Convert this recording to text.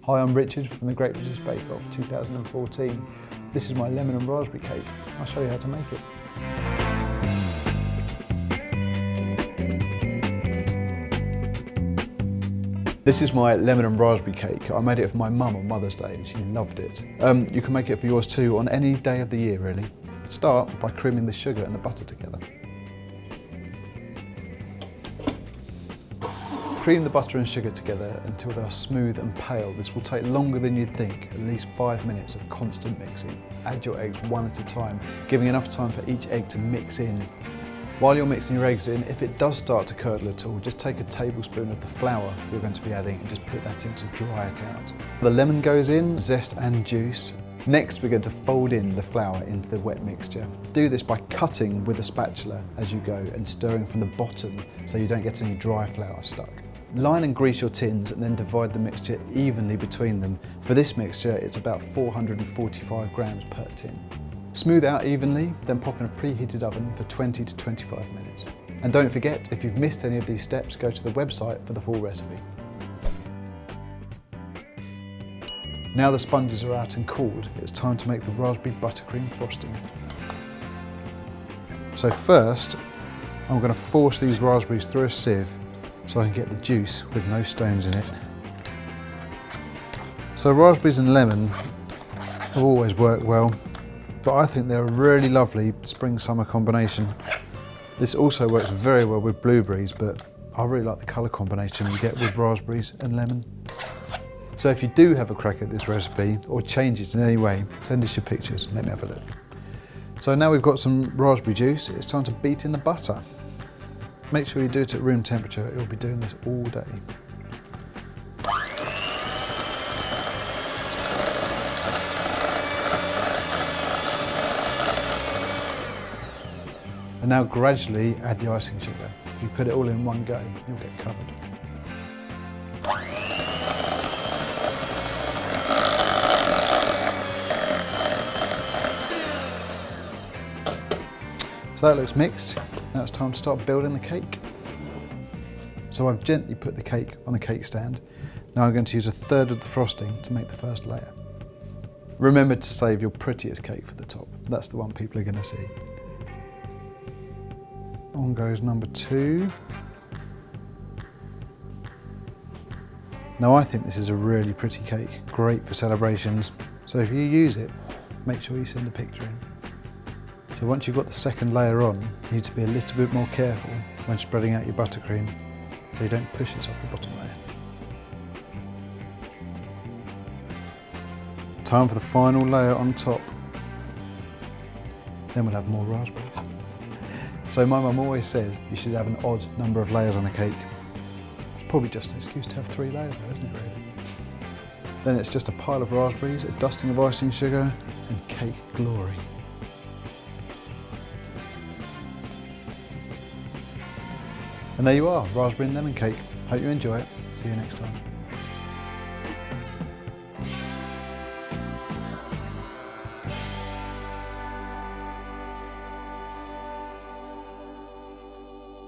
Hi, I'm Richard from the Great British Bake Off 2014. This is my lemon and raspberry cake. I'll show you how to make it. This is my lemon and raspberry cake. I made it for my mum on Mother's Day and she loved it. You can make it for yours too on any day of the year really. Start by creaming the sugar and the butter together. Cream the butter and sugar together until they are smooth and pale. This will take longer than you'd think, at least 5 minutes of constant mixing. Add your eggs one at a time, giving enough time for each egg to mix in. While you're mixing your eggs in, if it does start to curdle at all, just take a tablespoon of the flour you're going to be adding and just put that in to dry it out. The lemon goes in, zest and juice. Next, we're going to fold in the flour into the wet mixture. Do this by cutting with a spatula as you go and stirring from the bottom so you don't get any dry flour stuck. Line and grease your tins and then divide the mixture evenly between them. For this mixture, it's about 445 grams per tin. Smooth out evenly, then pop in a preheated oven for 20 to 25 minutes. And don't forget, if you've missed any of these steps, go to the website for the full recipe. Now the sponges are out and cooled, it's time to make the raspberry buttercream frosting. So first, I'm going to force these raspberries through a sieve so I can get the juice with no stones in it. So raspberries and lemon have always worked well, but I think they're a really lovely spring-summer combination. This also works very well with blueberries, but I really like the colour combination you get with raspberries and lemon. So if you do have a crack at this recipe or change it in any way, send us your pictures and let me have a look. So now we've got some raspberry juice, it's time to beat in the butter. Make sure you do it at room temperature, you'll be doing this all day. And now gradually add the icing sugar. If you put it all in one go, you'll get covered. So that looks mixed. Now it's time to start building the cake. So I've gently put the cake on the cake stand. Now I'm going to use 1/3 of the frosting to make the first layer. Remember to save your prettiest cake for the top. That's the one people are going to see. On goes number 2. Now I think this is a really pretty cake, great for celebrations. So if you use it, make sure you send a picture in. So once you've got the second layer on, you need to be a little bit more careful when spreading out your buttercream so you don't push it off the bottom layer. Time for the final layer on top. Then we'll have more raspberries. So my mum always says you should have an odd number of layers on a cake. It's probably just an excuse to have 3 layers though, isn't it really? Then it's just a pile of raspberries, a dusting of icing sugar and cake glory. And there you are, raspberry and lemon cake. Hope you enjoy it. See you next time.